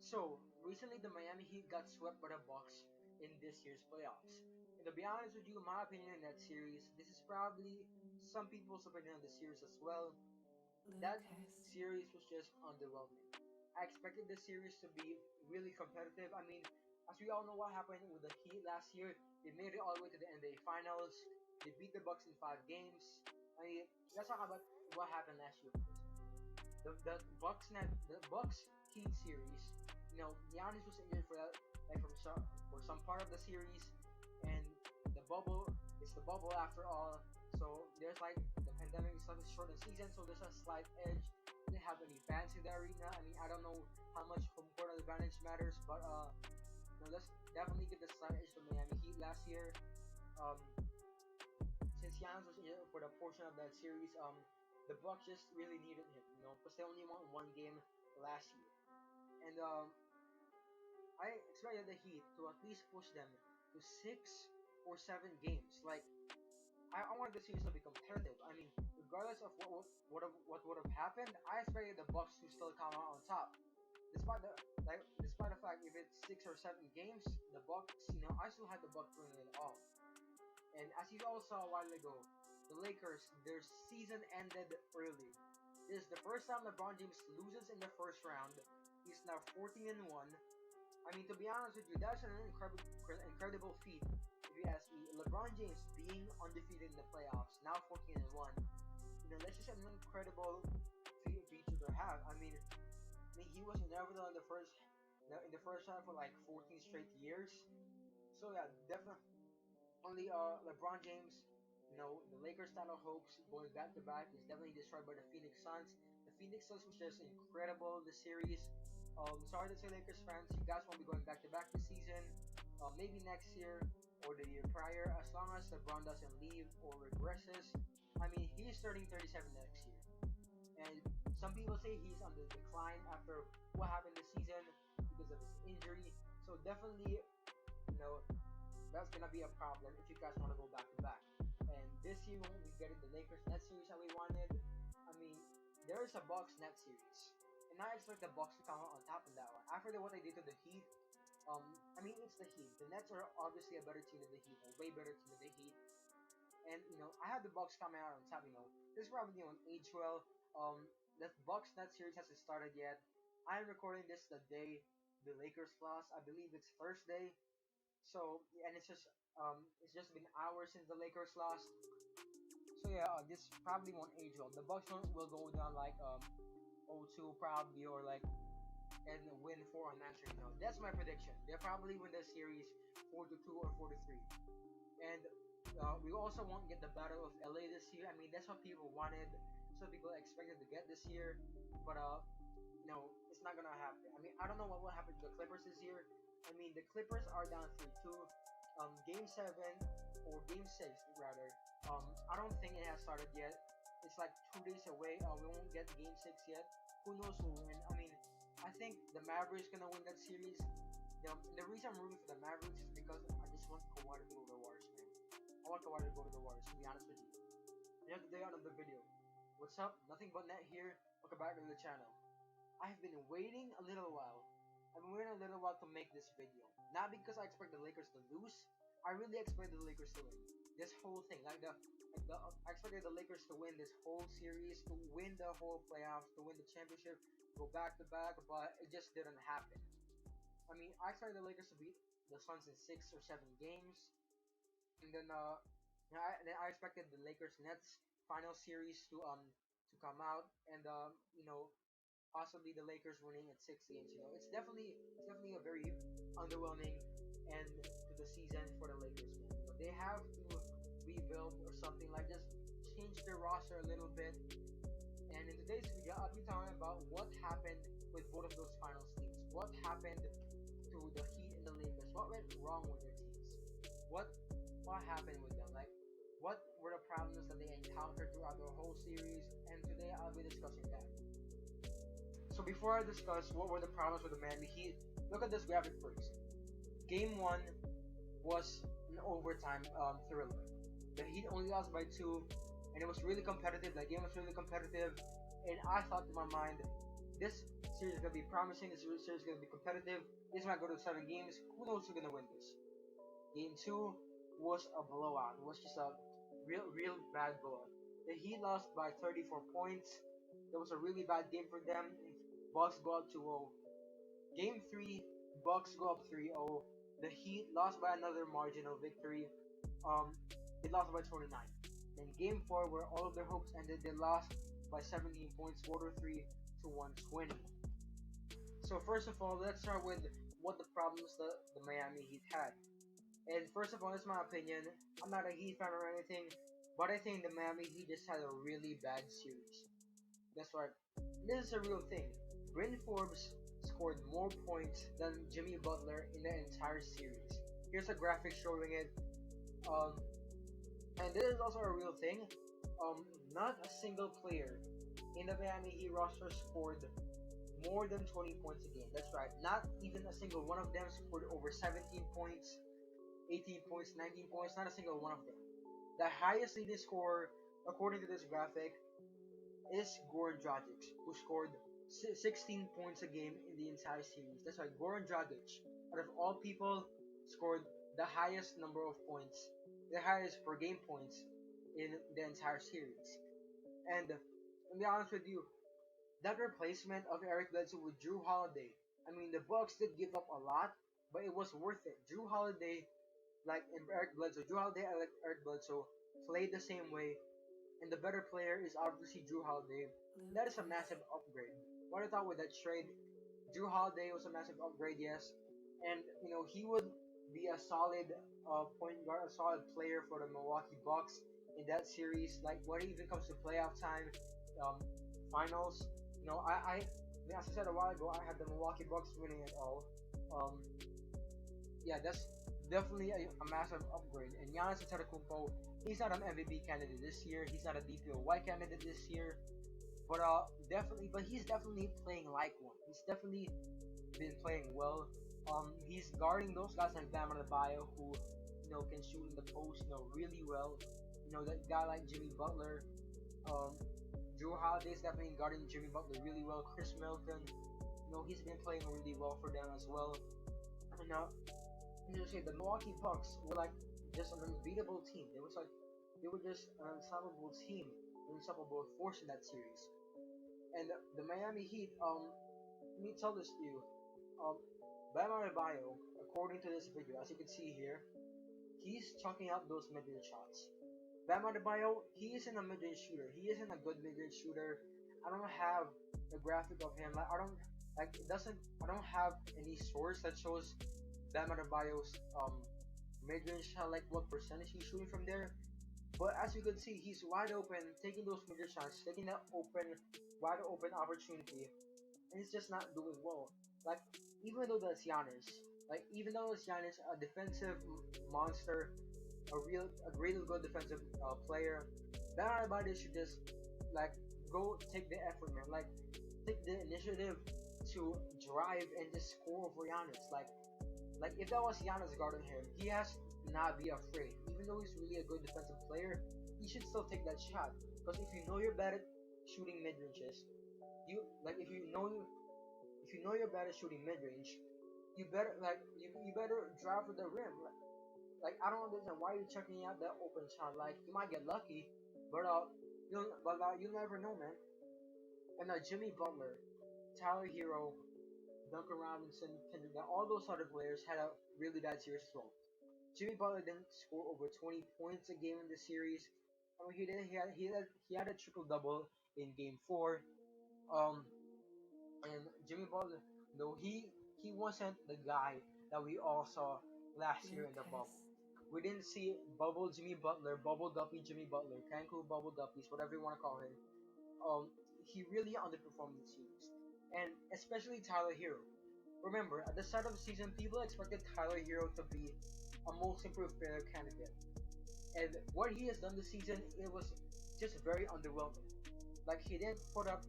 So, recently the Miami Heat got swept by the Bucks in this year's playoffs. And to be honest with you, my opinion in that series, this is probably some people's opinion on the series as well. That series was just underwhelming. I expected the series to be really competitive. I mean, as we all know what happened with the Heat last year, they made it all the way to the NBA Finals. They beat the Bucks in 5 games. I mean, let's talk about what happened last year first. The Bucks Heat series. Giannis was injured for that, like for some part of the series, and the bubble. It's the bubble after all. So there's like the pandemic stuff is short in season, so there's a slight edge. They didn't have any fans in the arena. I mean, I don't know how much home court advantage matters, but let's definitely get the slight edge to Miami Heat last year. Um, since Giannis was injured for the portion of that series, the Bucks just really needed him, because they only won one game last year, and I expected the Heat to at least push them to 6 or 7 games. Like I wanted the series to be competitive. I mean, regardless of what would have happened, I expected the Bucks to still come out on top. Despite the fact if it's 6 or 7 games, the Bucks, I still had the Bucks winning it all. And as you all saw a while ago, the Lakers, their season ended early. This is the first time LeBron James loses in the first round. He's now 14-1. I mean, to be honest with you, that's an incredible feat. If you ask me, LeBron James being undefeated in the playoffs, now 14-1, that's just an incredible feat to have. I mean, he was inevitable in the first round for like 14 straight years. So yeah, definitely only LeBron James, the Lakers title hopes going back to back is definitely destroyed by the Phoenix Suns. The Phoenix Suns was just incredible this series. Sorry to say, Lakers fans, you guys won't be going back to back this season. Maybe next year or the year prior, as long as LeBron doesn't leave or regresses. I mean, he's turning 37 next year, and some people say he's on the decline after what happened this season because of his injury. So definitely, you know, that's gonna be a problem if you guys want to go back to back. And this year, when we get the Lakers Net series that we wanted, I mean, there is a Bucks Net series, and I expect the Bucks to come out on top in that one. After what they did to the Heat, I mean, it's the Heat. The Nets are obviously a better team than the Heat, a way better team than the Heat. And I have the Bucks coming out on top. This probably won't age well. The Bucks Net series hasn't started yet. I'm recording this the day the Lakers lost. I believe it's Thursday. So and it's just been hours since the Lakers lost. So yeah, this probably won't age well. The Bucks will go down like 0-2 probably, or like and win 4 unanswered. That's my prediction. They'll probably win the series 4-2 or 4-3. And we also won't get the Battle of LA this year. I mean, that's what people wanted. That's what people expected to get this year. But no, it's not gonna happen. I mean, I don't know what will happen to the Clippers this year. I mean, the Clippers are down 3-2. Game 7 or Game 6 rather. I don't think it has started yet. It's like 2 days away. We won't get Game 6 yet. Who knows who will win? I mean, I think the Mavericks gonna win that series. The reason I'm rooting for the Mavericks is because I just want Kawhi to go to the Warriors, man. I want Kawhi to go to the Warriors, to be honest with you. And the day out of the video. What's up? Nothing but net here. Welcome back to the channel. I've been waiting a little while. I've been waiting a little while to make this video. Not because I expect the Lakers to lose. I really expect the Lakers to win. This whole thing, I expected the Lakers to win this whole series, to win the whole playoffs, to win the championship, go back to back, but it just didn't happen. I mean, I expected the Lakers to beat the Suns in 6 or 7 games, and then I expected the Lakers Nets final series to come out, and possibly the Lakers winning at 6 games. It's definitely a very underwhelming end to the season for the Lakers, man. They have to rebuild or something, like just change their roster a little bit. And in today's video, I'll be talking about what happened with both of those finals teams. What happened to the Heat and the Lakers? What went wrong with their teams? What happened with them? Like, what were the problems that they encountered throughout the whole series? And today I'll be discussing that. So before I discuss what were the problems with the Miami Heat, look at this graphic first. Game 1 was an overtime thriller. The Heat only lost by 2, and it was really competitive. That game was really competitive, and I thought in my mind, this series is gonna be promising. This series is gonna be competitive. This might go to 7 games. Who knows who's gonna win this? Game 2 was a blowout. It was just a real bad blowout. The Heat lost by 34 points. That was a really bad game for them. Bucks go up 2-0. Game 3, Bucks go up 3-0. The Heat lost by another marginal victory. They lost by 29. In Game 4, where all of their hopes ended, they lost by 17 points, 4-3 to 120. So first of all, let's start with what the problems the Miami Heat had. And first of all, it's my opinion. I'm not a Heat fan or anything, but I think the Miami Heat just had a really bad series. That's right. This is a real thing. Bryn Forbes scored more points than Jimmy Butler in the entire series. Here's a graphic showing it. And this is also a real thing. Not a single player in the Miami Heat roster scored more than 20 points a game. That's right. Not even a single one of them scored over 17 points, 18 points, 19 points. Not a single one of them. The highest leading scorer, according to this graphic, is Goran Dragic, who scored 16 points a game in the entire series. That's right. Goran Dragic, out of all people, scored the highest number of points, the highest per game points in the entire series. And to be honest with you, that replacement of Eric Bledsoe with Drew Holiday, I mean, the Bucks did give up a lot, but it was worth it. Drew Holiday, like in Eric Bledsoe, Drew Holiday and Eric Bledsoe played the same way, and the better player is obviously Drew Holiday. That is a massive upgrade. What I thought with that trade, Drew Holiday was a massive upgrade, yes, and he would be a solid point guard, a solid player for the Milwaukee Bucks in that series. Like when it even comes to playoff time, finals. As I said a while ago, I had the Milwaukee Bucks winning it all. Yeah, that's definitely a massive upgrade. And Giannis Antetokounmpo, he's not an MVP candidate this year. He's not a DPOY candidate this year. But he's definitely playing like one. He's definitely been playing well. He's guarding those guys like Bam Adebayo, who can shoot in the post, really well. That guy like Jimmy Butler. Drew Holiday's definitely guarding Jimmy Butler really well. Chris Middleton, he's been playing really well for them as well. And the Milwaukee Bucks were like just an unbeatable team. They were just an unstoppable team, an unstoppable force in that series. And the Miami Heat, let me tell this to you. Bam Adebayo, according to this video, as you can see here, he's chucking up those mid-range shots. Bam Adebayo, he isn't a mid-range shooter. He isn't a good mid-range shooter. I don't have the graphic of him. I don't have any source that shows Bam Adebayo's mid-range shot, like what percentage he's shooting from there. But as you can see, he's wide open, taking those mid-range shots, taking that wide open opportunity, and he's just not doing well. Like even though that's Giannis, a defensive monster, a really good defensive player, Bam Adebayo should just go take the effort, man. Take the initiative to drive and just score over Giannis. Like if that was Giannis guarding him, he has to not be afraid. Even though he's really a good defensive player, he should still take that shot. Because if you know you're bad at shooting mid ranges, if you know you're bad at shooting mid range, you better drive to the rim. I don't understand why you're checking out that open shot. You might get lucky, but you'll never know, man. And Jimmy Butler, Tyler Hero, Duncan Robinson, Kendrick, all those other players had a really bad series as well. Jimmy Butler didn't score over 20 points a game in the series. I mean, he had a triple double in Game 4. And Jimmy Butler, he wasn't the guy that we all saw last year in the bubble. We didn't see Bubble Jimmy Butler, Bubble Guppy Jimmy Butler, cancunbubbleguppies, whatever you want to call him. He really underperformed the series, and especially Tyler Hero. Remember, at the start of the season, people expected Tyler Hero to be a most improved player candidate, and what he has done this season, it was just very underwhelming. He didn't put up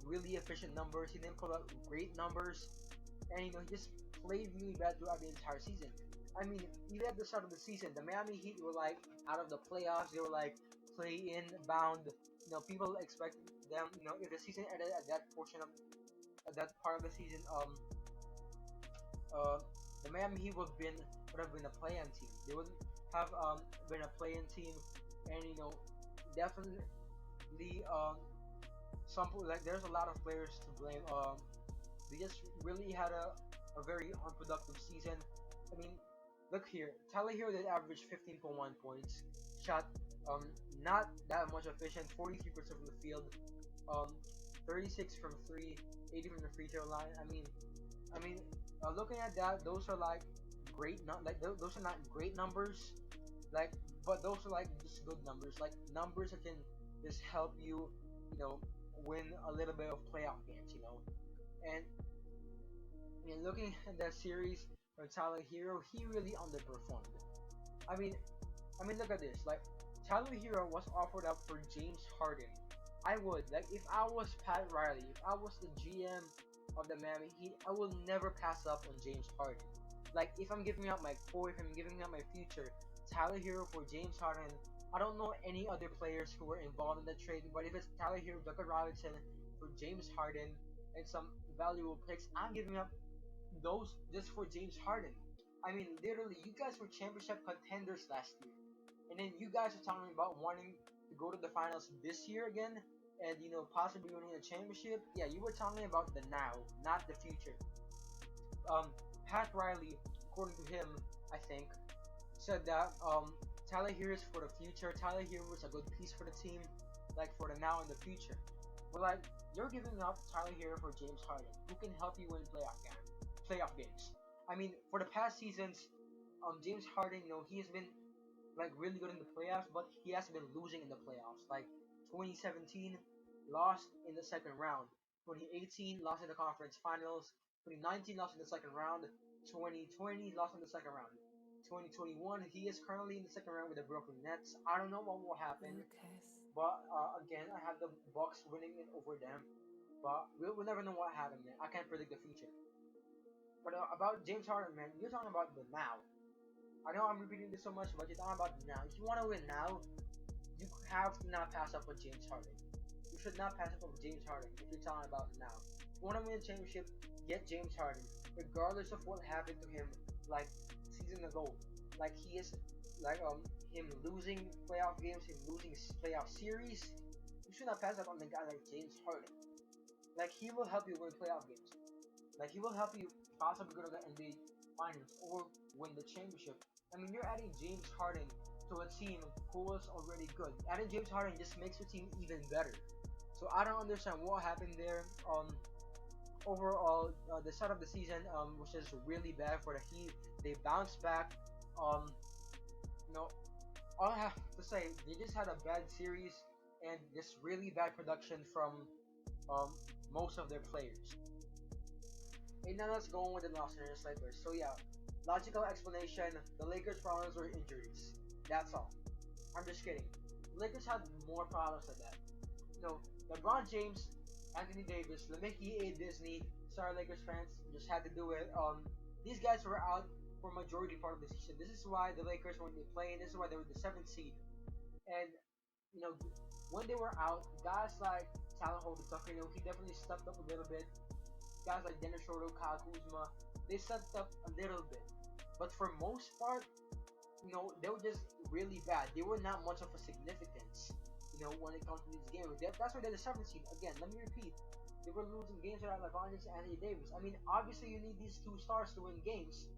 really efficient numbers. He didn't put up great numbers, and he just played really bad throughout the entire season. I mean, even at the start of the season, the Miami Heat were out of the playoffs. They were play-in bound. People them, if the season ended at that portion of at that part of the season, uh, the Miami Heat would have been a play-in team. They would have been a play-in team, and definitely some like there's a lot of players to blame. They just really had a very unproductive season. I mean, look here, Tyler Hero did average 15.1 points, shot not that much efficient, 43% from the field, um 36 from three, 80 from the free throw line. Looking at that, those are like those are not great numbers, like, but those are like just good numbers, like numbers that can just help you, you know, win a little bit of playoff games, And looking at that series from Tyler Hero, he really underperformed. I mean, look at this. Like, Tyler Hero was offered up for James Harden. I would like if I was Pat Riley, if I was the GM of the Miami Heat, I will never pass up on James Harden. Like, if I'm giving up my core, if I'm giving up my future, Tyler Hero for James Harden. I don't know any other players who were involved in the trade, but if it's Tyler Hero, Duncan Robinson for James Harden, and some valuable picks, I'm giving up those just for James Harden. I mean, literally, you guys were championship contenders last year, and then you guys are talking about wanting to go to the finals this year again, and possibly winning a championship. Yeah, you were talking about the now, not the future. Pat Riley, according to him, I think, said that Tyler Hero is for the future. Tyler Hero is a good piece for the team, like for the now and the future. But like, you're giving up Tyler Hero for James Harden, who can help you win playoff games. I mean, for the past seasons, James Harden, he has been like really good in the playoffs, but he has been losing in the playoffs. Like 2017, lost in the second round. 2018, lost in the conference finals. 2019, lost in the second round. 2020, lost in the second round. 2021, he is currently in the second round with the Brooklyn Nets. I don't know what will happen, Lucas. but again, I have the Bucks winning it over them. But we'll never know what happened, man. I can't predict the future. But about James Harden, man, you're talking about the now. I know I'm repeating this so much, but you're talking about now. If you want to win now, you have to not pass up on James Harden. You should not pass up on James Harden if you're talking about now. If you want to win a championship, get James Harden, regardless of what happened to him, like season ago. Like he is, like him losing playoff games, him losing playoff series. You should not pass up on the guy like James Harden. Like he will help you win playoff games. Like he will help you possibly go to the NBA Finals or win the championship. I mean, you're adding James Harden to a team who was already good. Adding James Harden just makes your team even better. So I don't understand what happened there. Overall, the start of the season was just really bad for the Heat. They bounced back. Um, you know, all I have to say, they just had a bad series and just really bad production from um, most of their players. And now let's go on with the Los Angeles Lakers. So yeah, logical explanation: the Lakers' problems were injuries. That's all. I'm just kidding. The Lakers had more problems than that. LeBron James, Anthony Davis, Lemmicky A. Disney, sorry Lakers fans, just had to do it. These guys were out for majority part of the season. This is why the Lakers weren't playing. This is why they were the seventh seed. And you know, when they were out, guys like Tyler Holden Tucker, he definitely stepped up a little bit. Guys like Dennis Schroeder, Kyle Kuzma, they stepped up a little bit. But for most part, they were just really bad. They were not much of a significance, when it comes to these games. That's why they're the seventh seed. Again, let me repeat. They were losing games without LeBron James and Anthony Davis. I mean, obviously you need these two stars to win games,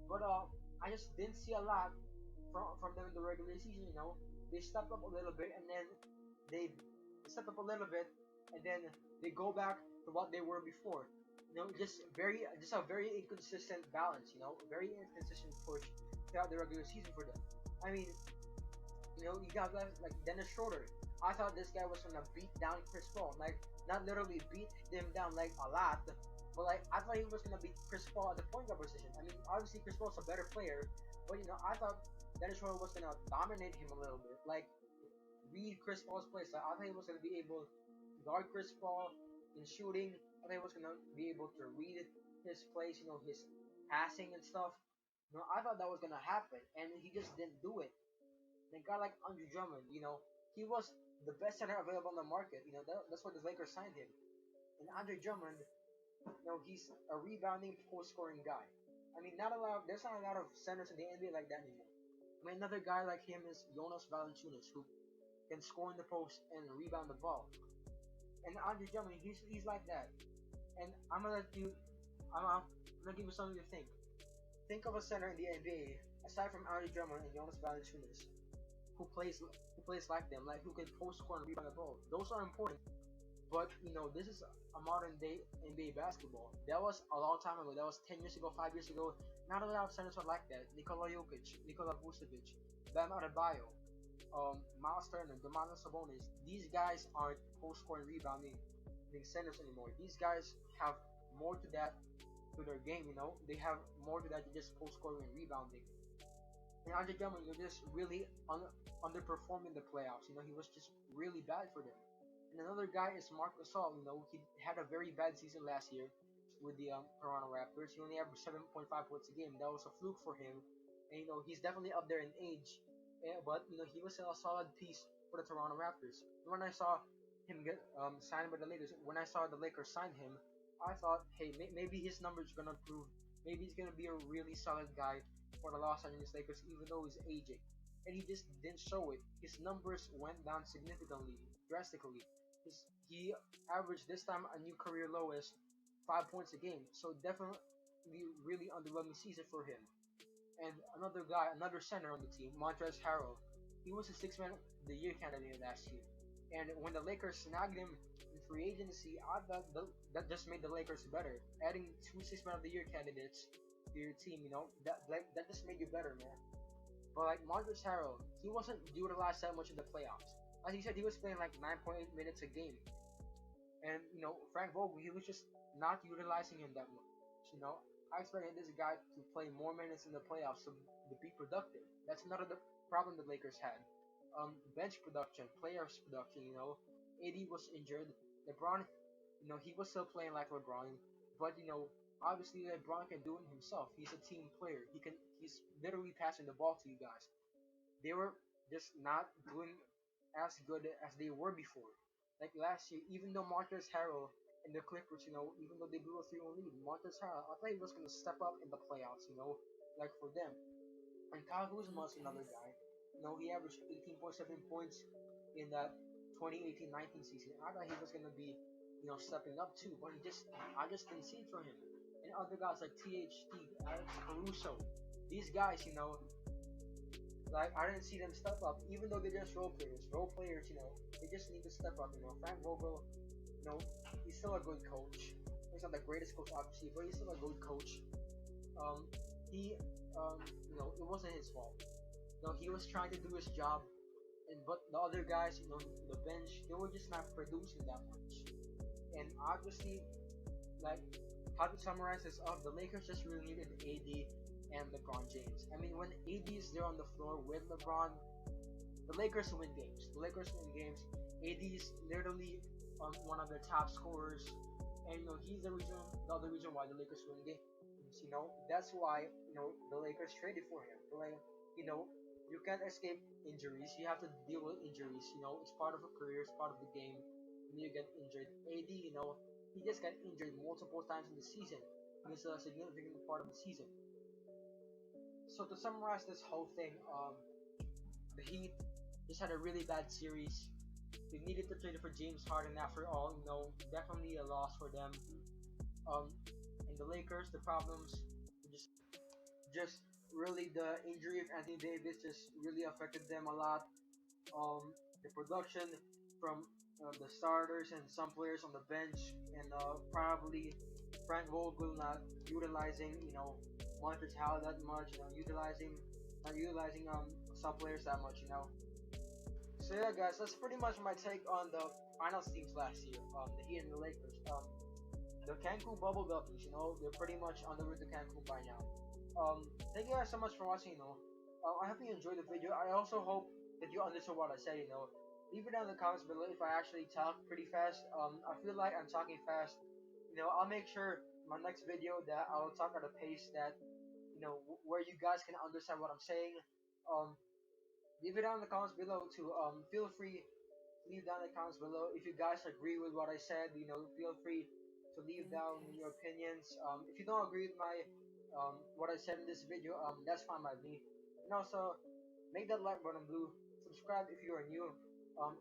but I just didn't see a lot from them in the regular season. They stepped up a little bit, and then they stepped up a little bit, and then they go back to what they were before. Just a very inconsistent balance. Very inconsistent push throughout the regular season for them. I mean, you got guys like Dennis Schroeder. I thought this guy was gonna beat down Chris Paul, like not literally beat him down like a lot, but like I thought he was gonna beat Chris Paul at the point guard position. I mean, obviously Chris Paul's a better player, but I thought Dennis Schroeder was gonna dominate him a little bit, like read Chris Paul's play. So I thought he was gonna be able to guard Chris Paul in shooting. I thought he was gonna be able to read his plays, his passing and stuff. I thought that was gonna happen, and he just didn't do it. And a guy like Andre Drummond, he was the best center available on the market. That's why the Lakers signed him. And Andre Drummond, he's a rebounding, post-scoring guy. I mean, not a lot. There's not a lot of centers in the NBA like that anymore. I mean, another guy like him is Jonas Valanciunas, who can score in the post and rebound the ball. And Andre Drummond, he's like that. And I'm gonna let you. I'm gonna give you something to think. Think of a center in the NBA aside from Andre Drummond and Jonas Valanciunas who plays like them, like who can post score and rebound the ball. Those are important, but this is a modern day NBA basketball. That was a long time ago. That was 10 years ago, 5 years ago. Not a lot of centers are like that. Nikola Jokic, Nikola Vucevic, Bam Adebayo, Miles Turner, Domantas Sabonis. These guys aren't post scoring rebounding centers anymore. These guys have more to that to their game. They have more to that than just post scoring and rebounding. And Andre Drummond, you're just really underperforming the playoffs. He was just really bad for them. And another guy is Marc Gasol. He had a very bad season last year with the Toronto Raptors. He only averaged 7.5 points a game. That was a fluke for him. And he's definitely up there in age. But he was still a solid piece for the Toronto Raptors. When I saw him get signed by the Lakers, when I saw the Lakers sign him, I thought, hey, maybe his numbers gonna improve. Maybe he's gonna be a really solid guy for the Los Angeles Lakers, even though he's aging. And he just didn't show it. His numbers went down significantly, drastically. He averaged this time a new career lowest 5 points a game. So definitely really underwhelming season for him. And another guy, another center on the team, Montrezl Harrell. He was a six-man of the year candidate last year. And when the Lakers snagged him in free agency, I thought that just made the Lakers better. Adding two six-man of the year candidates to your team, that just made you better, man. But like Montrezl Harrell, he wasn't utilized that much in the playoffs. As he said, he was playing like 9.8 minutes a game. And Frank Vogel, he was just not utilizing him that much. I expected this guy to play more minutes in the playoffs to be productive. That's another problem the Lakers had. Bench production, players production. AD was injured. LeBron, he was still playing like LeBron, but obviously LeBron can do it himself. He's a team player. He's literally passing the ball to you guys. They were just not doing as good as they were before. Like last year, even though Montrezl Harrell and the Clippers, even though they blew a 3-1 lead, Montrezl Harrell, I thought he was gonna step up in the playoffs, like for them. And Kyle Kuzma is another guy. He averaged 18.7 points in that 2018-19 season. I thought he was gonna be, stepping up too, but I just didn't see it for him. And other guys like THT, Alex Caruso, these guys, like I didn't see them step up, even though they're just role players. Role players, they just need to step up. Frank Vogel, he's still a good coach. He's not the greatest coach, obviously, but he's still a good coach. It wasn't his fault. He was trying to do his job, but the other guys, the bench, they were just not producing that much. And obviously, like how to summarize this up, the Lakers just really needed AD and LeBron James. I mean, when AD is there on the floor with LeBron, the Lakers win games. The Lakers win games. AD is literally one of the top scorers, and he's the other reason why the Lakers win games. That's why the Lakers traded for him. Like, you can't escape injuries. You have to deal with injuries. It's part of a career. It's part of the game. When you get injured, AD, he just got injured multiple times in the season. It's a significant part of the season. So to summarize this whole thing, the Heat just had a really bad series. They needed to trade for James Harden after all. Definitely a loss for them. And the Lakers, the problems, just really the injury of Anthony Davis just really affected them a lot. The production from the starters and some players on the bench, and probably Frank Vogel not utilizing Montrezl Harrell that much, not utilizing some players that much. So yeah, guys, that's pretty much my take on the finals teams last year. The Heat and the Lakers. The Cancun Bubbleguppies, they're pretty much on the road to Cancun by now. Thank you guys so much for watching. I hope you enjoyed the video. I also hope that you understood what I said. Leave it down in the comments below if I actually talk pretty fast. I feel like I'm talking fast. I'll make sure my next video that I'll talk at a pace that where you guys can understand what I'm saying. Leave it down in the comments below to feel free leave down the comments below. If you guys agree with what I said, feel free to leave down your opinions. If you don't agree with my what I said in this video, that's fine by me. And also, make that like button blue. Subscribe if you are new.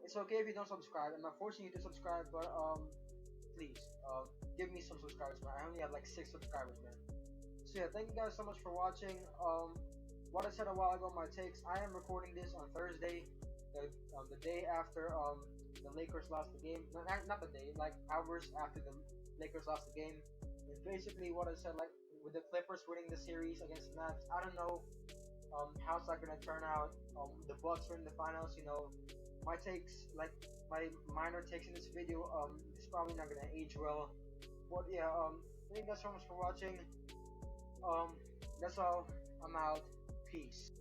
It's okay if you don't subscribe. I'm not forcing you to subscribe, but please, give me some subscribers, man. I only have like 6 subscribers, man. So yeah, thank you guys so much for watching. What I said a while ago, my takes. I am recording this on Thursday, the day after the Lakers lost the game. No, not the day, like hours after the Lakers lost the game. And basically, what I said, like with the Clippers winning the series against the Nets, I don't know how's that gonna turn out. The Bucks are in the finals. My takes, like my minor takes in this video, is probably not gonna age well. But yeah, thank you guys so much for watching. That's all. I'm out. Peace.